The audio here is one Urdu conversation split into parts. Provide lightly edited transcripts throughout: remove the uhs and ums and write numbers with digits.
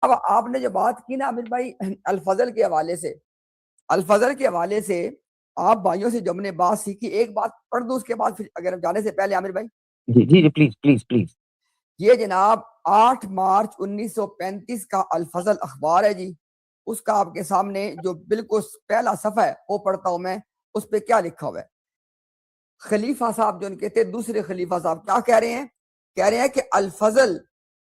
اب آپ نے جو بات کی نا عامر بھائی الفضل کے حوالے سے، الفضل کے حوالے سے آپ بھائیوں سے جو ہم نے بات سیکھی، ایک بات پڑھ دوں اس کے بعد پھر اگر جانے سے پہلے عامر بھائی، جی جی جی پلیز پلیز پلیز. یہ جناب 8 مارچ 1935 کا الفضل اخبار ہے جی، اس کا آپ کے سامنے جو بالکل پہلا صفحہ ہے وہ پڑھتا ہوں میں. اس پہ کیا لکھا ہوا ہے؟ خلیفہ صاحب جو ان کے تھے، دوسرے خلیفہ صاحب کیا کہہ رہے ہیں؟ کہہ رہے ہیں کہ الفضل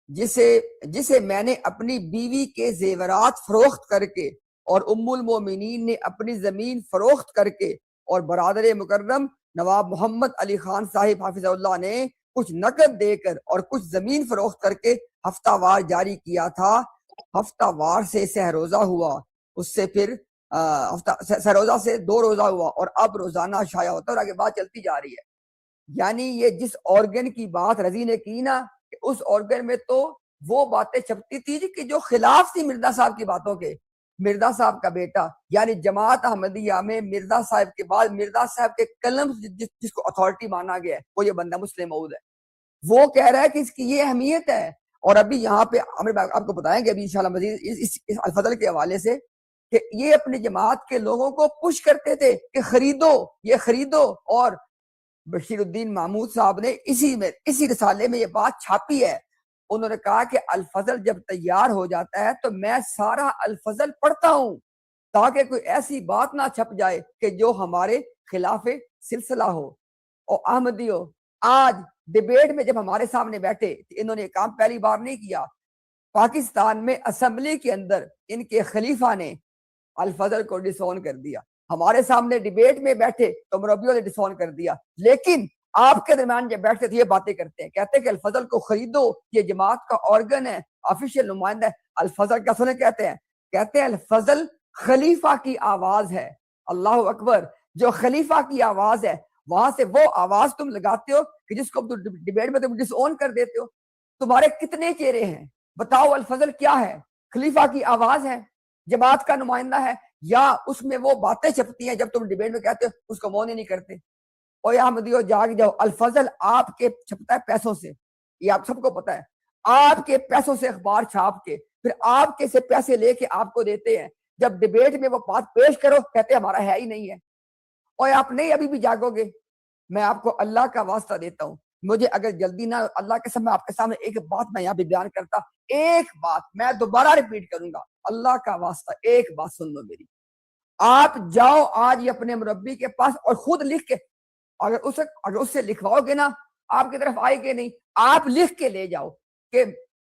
جسے میں نے اپنی بیوی کے زیورات فروخت کر کے اور ام المومنین نے اپنی زمین فروخت کر کے اور برادر مکرم نواب محمد علی خان صاحب حافظ اللہ نے کچھ نقد دے کر اور کچھ زمین فروخت کر کے ہفتہ وار جاری کیا تھا. ہفتہ وار سے سہ روزہ ہوا، اس سے پھر سہ روزہ سے 2 روزہ ہوا، اور اب روزانہ شائع ہوتا ہے، اور آگے بات چلتی جا رہی ہے. یعنی یہ جس آرگن کی بات رضی نے کی نا، اس آرگن میں تو وہ باتیں چھپتی تھی کہ جو خلاف تھی مرزا صاحب کی باتوں کے. مرزا صاحب کا بیٹا یعنی جماعت احمدیہ میں مرزا صاحب کے بعد مرزا صاحب کے قلم جس کو اتھارٹی مانا گیا ہے وہ یہ بندہ مسلم موعود ہے. وہ کہہ رہا ہے کہ اس کی یہ اہمیت ہے. اور ابھی یہاں پہ آپ کو بتائیں گے ابھی انشاءاللہ مزید اس الفضل کے حوالے سے کہ یہ اپنی جماعت کے لوگوں کو پش کرتے تھے کہ خریدو، یہ خریدو. اور بشیر الدین محمود صاحب نے اسی رسالے میں یہ بات چھاپی ہے. انہوں نے کہا کہ الفضل جب تیار ہو جاتا ہے تو میں سارا الفضل پڑھتا ہوں تاکہ کوئی ایسی بات نہ چھپ جائے کہ جو ہمارے خلاف سلسلہ ہو. اور احمدیو آج ڈیبیٹ میں جب ہمارے سامنے بیٹھے، انہوں نے کام پہلی بار نہیں کیا. پاکستان میں اسمبلی کے اندر ان کے خلیفہ نے الفضل کو ڈسون کر دیا. ہمارے سامنے ڈیبیٹ میں بیٹھے تو مربیوں نے ڈسون کر دیا. لیکن آپ کے درمیان جب بیٹھتے تھے یہ باتیں کرتے ہیں، کہتے ہیں کہ الفضل کو خریدو، یہ جماعت کا آرگن ہے، آفیشیل نمائندہ ہے. الفضل کیا سنے کہتے ہیں الفضل خلیفہ کی آواز ہے. اللہ اکبر. جو خلیفہ کی آواز ہے وہاں سے وہ آواز تم لگاتے ہو کہ جس کو ڈیبیٹ میں تم ڈس اون کر دیتے ہو. تمہارے کتنے چہرے ہیں؟ بتاؤ الفضل کیا ہے؟ خلیفہ کی آواز ہے، جماعت کا نمائندہ ہے، یا اس میں وہ باتیں چھپتی ہیں جب تم ڈیبیٹ میں کہتے ہو اس کو مون ہی نہیں کرتے؟ اور احمدیو جاگ جاؤ، الفضل آپ کے چھپتا ہے پیسوں سے، یہ آپ سب کو پتا ہے. آپ کے پیسوں سے اخبار چھاپ کے پھر آپ کے سے پیسے لے کے آپ کو دیتے ہیں. جب ڈیبیٹ میں وہ بات پیش کرو کہتے ہمارا ہے ہی نہیں ہے. اور آپ نہیں ابھی بھی جاگو گے. میں آپ کو اللہ کا واسطہ دیتا ہوں، مجھے اگر جلدی نہ، اللہ کے سامنے آپ کے سامنے ایک بات میں یہاں پہ بیان کرتا، ایک بات میں دوبارہ ریپیٹ کروں گا، اللہ کا واسطہ ایک بات سن لو میری. آپ جاؤ آج اپنے مربی کے پاس اور خود لکھ کے، اگر اس سے لکھواؤ گے نا آپ کی طرف آئے گے نہیں، آپ لکھ کے لے جاؤ کہ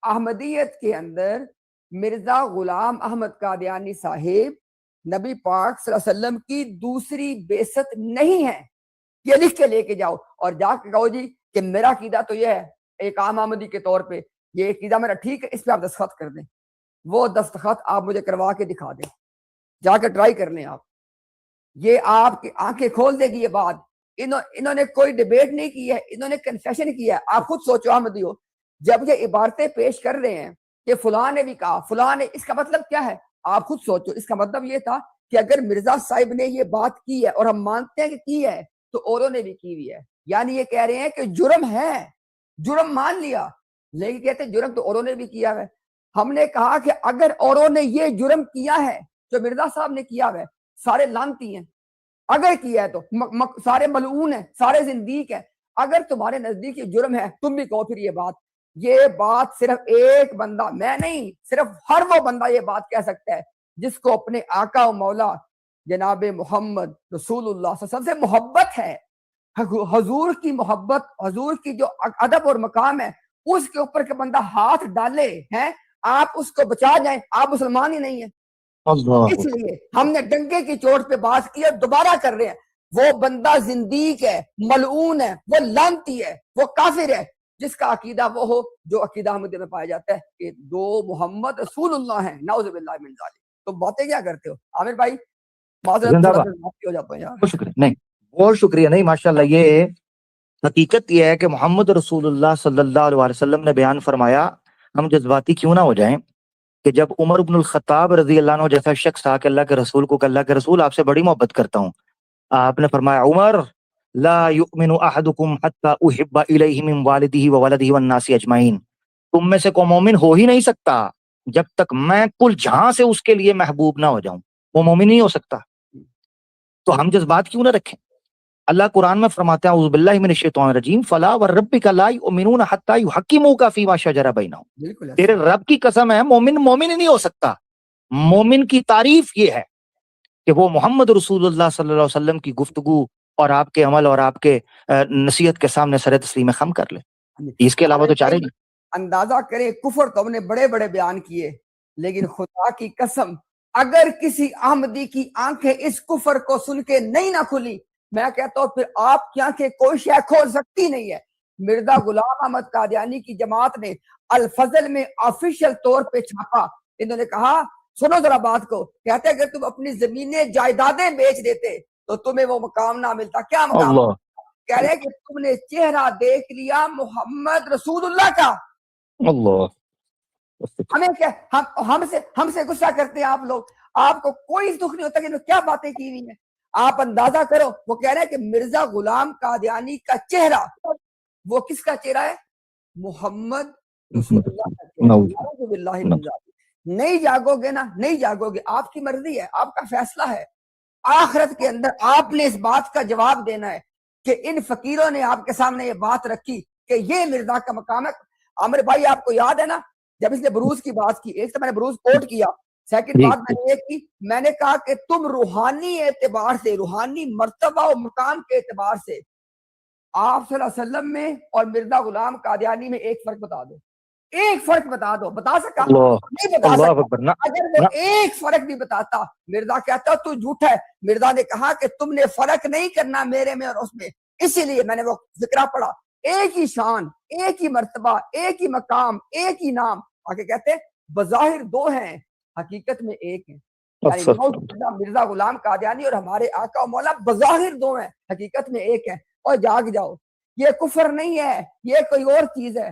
احمدیت کے اندر مرزا غلام احمد قادیانی صاحب نبی پاک صلی اللہ علیہ وسلم کی دوسری بعثت نہیں ہے. یہ لکھ کے لے کے جاؤ اور جا کے کہو جی کہ میرا عقیدہ تو یہ ہے ایک عام احمدی کے طور پہ، یہ عقیدہ میرا ٹھیک ہے، اس پہ آپ دستخط کر دیں. وہ دستخط آپ مجھے کروا کے دکھا دیں، جا کے ٹرائی کر لیں آپ. یہ آپ کی آنکھیں کھول دے گی یہ بات. انہوں نے کوئی ڈیبیٹ نہیں کی ہے، انہوں نے کنفیشن کیا ہے. آپ خود سوچو احمدیو، جب یہ عبارتیں پیش کر رہے ہیں کہ فلاں نے بھی کہا، فلاں نے، اس کا مطلب کیا ہے؟ آپ خود سوچو. اس کا مطلب یہ تھا کہ اگر مرزا صاحب نے یہ بات کی ہے اور ہم مانتے ہیں کہ کی ہے تو اوروں نے بھی کی ہوئی ہے. یعنی یہ کہہ رہے ہیں کہ جرم ہے، جرم مان لیا، لیکن کہتے ہیں جرم تو اوروں نے بھی کیا ہے. ہم نے کہا کہ اگر اوروں نے یہ جرم کیا ہے جو مرزا صاحب نے کیا ہے، سارے لانتی ہیں. اگر کیا ہے تو سارے ملعون ہیں، سارے زندیق ہیں. اگر تمہارے نزدیک یہ جرم ہے تم بھی کہو پھر یہ بات صرف ایک بندہ، میں نہیں، صرف ہر وہ بندہ یہ بات کہہ سکتا ہے جس کو اپنے آقا و مولا جناب محمد رسول اللہ صلی اللہ علیہ وسلم سے محبت ہے. حضور کی محبت، حضور کی جو ادب اور مقام ہے اس کے اوپر کہ بندہ ہاتھ ڈالے ہیں، آپ اس کو بچا جائیں، آپ مسلمان ہی نہیں ہیں. اس لیے ہم نے ڈنگے کی چوٹ پہ بات کی اور دوبارہ کر رہے ہیں، وہ بندہ زندیق ہے، ملعون ہے، وہ لعنتی ہے، وہ کافر ہے جس کا عقیدہ وہ ہو جو عقیدہ احمدیہ میں پایا جاتا ہے کہ دو محمد رسول اللہ ہیں. نعوذ باللہ من ذالک. تو باتیں کیا کرتے ہو عامر بھائی؟ معذرت تھوڑا ہو جاتا ہے یار. بہت شکریہ. نہیں بہت شکریہ. نہیں ماشاءاللہ، یہ حقیقت یہ ہے کہ محمد رسول اللہ صلی اللہ علیہ وسلم نے بیان فرمایا، ہم جذباتی کیوں نہ ہو جائیں، کہ جب عمر بن الخطاب رضی اللہ عنہ جیسا شخص تھا کہ اللہ کے رسول کو کہ اللہ کے رسول آپ سے بڑی محبت کرتا ہوں، آپ نے فرمایا عمر لا یؤمن احدکم حتی احب الیہ من والدہ وولدہ والناس اجمعین، تم میں سے کوئی مومن ہو ہی نہیں سکتا جب تک میں کل جہاں سے اس کے لیے محبوب نہ ہو جاؤں وہ مومن نہیں ہو سکتا. تو ہم جذبات کیوں نہ رکھیں؟ اللہ قرآن میں فرماتے ہیں اعوذ باللہ من الشیطان الرجیم فلا وربک لا یؤمنون حتی یحکموک فیما شجر بینہم. بالکل تیرے رب کی قسم ہے مومن مومن نہیں ہو سکتا. مومن کی تعریف یہ ہے کہ وہ محمد رسول اللہ صلی اللہ علیہ وسلم کی گفتگو اور آپ کے عمل اور آپ کے نصیحت کے سامنے سر تسلیم خم کر لے. اس کے علاوہ تو چارے نہیں. اندازہ کرے کفر تو ہم نے بڑے بڑے بیان کیے، لیکن خدا کی قسم اگر کسی احمدی کی آنکھیں اس کفر کو سن کے نہیں نہ کھلی، میں کہتا ہوں پھر آپ کی آنکھیں کوئی شے کھول سکتی نہیں ہے. مرزا غلام احمد قادیانی کی جماعت نے الفضل میں آفیشل طور پہ چھاپا. انہوں نے کہا سنو ذرا بات کو، کہتے اگر تم اپنی زمینیں جائیدادیں بیچ دیتے تو تمہیں وہ مقام نہ ملتا. کیا مقام؟ اللہ کہہ رہے کہ تم نے چہرہ دیکھ لیا محمد رسول اللہ کا. اللہ ہمیں کیا ہم سے غصہ کرتے ہیں آپ لوگ، آپ کو کوئی دکھ نہیں ہوتا کہ کیا باتیں کی ہوئی ہیں. آپ اندازہ کرو، وہ کہہ رہے ہیں کہ مرزا غلام قادیانی کا چہرہ وہ کس کا چہرہ ہے؟ محمد رسول اللہ کا چہرہ. نعوذ باللہ من ذالک. نہیں جاگو گے نا، نہیں جاگو گے، آپ کی مرضی ہے، آپ کا فیصلہ ہے. آخرت کے اندر آپ نے اس بات کا جواب دینا ہے کہ ان فقیروں نے آپ کے سامنے یہ بات رکھی کہ یہ مرزا کا مقام ہے. عامر بھائی آپ کو یاد ہے نا جب اس نے بروز کی بات کی، ایک تو میں نے بروز کوٹ کیا، سیکنڈ بات میں نے یہ کی، میں نے کہا کہ تم روحانی اعتبار سے، روحانی مرتبہ و مقام کے اعتبار سے آپ صلی اللہ علیہ وسلم میں اور مرزا غلام قادیانی میں ایک فرق بتا دو، ایک فرق بتا دو. بتا سکا؟ نہیں بتا سکا. اگر وہ ایک فرق بھی بتاتا، مرزا کہتا تو جھوٹ ہے. مرزا نے کہا کہ تم نے فرق نہیں کرنا میرے میں اور اس میں، اسی لیے میں نے وہ ذکرہ پڑھا. ایک ہی شان، ایک ہی مرتبہ، ایک ہی مقام، ایک ہی نام. آگے کہتے بظاہر دو ہیں حقیقت میں ایک ہیں. یعنی مرزا غلام قادیانی اور ہمارے آقا و مولا بظاہر دو ہیں حقیقت میں ایک ہیں. اور جاگ جاؤ، یہ کفر نہیں ہے، یہ کوئی اور چیز ہے.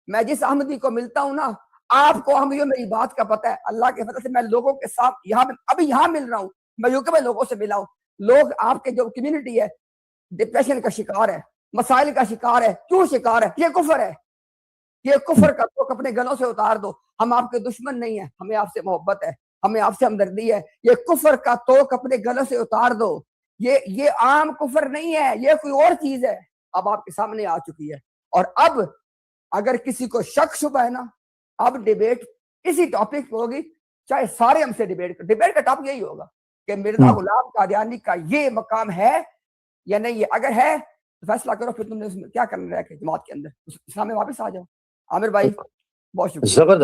میں جس احمدی کو ملتا ہوں نا، آپ کو احمدیوں میری بات کا پتہ ہے، اللہ کے فضل سے میں لوگوں کے ساتھ یہاں مل رہا ہوں، میں یوکے میں لوگوں سے ملا ہوں. لوگ آپ کے جو کمیونٹی ہے ڈپریشن کا شکار ہے، مسائل کا شکار ہے. کیوں شکار ہے؟ یہ کفر ہے. یہ کفر کا توق اپنے گلوں سے اتار دو. ہم آپ کے دشمن نہیں ہیں، ہمیں آپ سے محبت ہے، ہمیں آپ سے ہمدردی ہے. یہ کفر کا توق اپنے گلوں سے اتار دو. یہ عام کفر نہیں ہے، یہ کوئی اور چیز ہے. اب آپ کے سامنے آ چکی ہے. اور اب اگر کسی کو شک شبہ ہے نا، اب ڈیبیٹ اسی ٹاپک پہ ہوگی، چاہے سارے ہم سے ڈیبیٹ کا ٹاپک یہی ہوگا کہ مرزا غلام قادیانی کا یہ مقام ہے یا نہیں ہے. اگر ہے تو فیصلہ کرو، پھر تم نے اس میں کیا کرنا ہے کہ جماعت کے اندر اسلام میں واپس آ جاؤ. عامر بھائی بہت شکریہ. زبردست.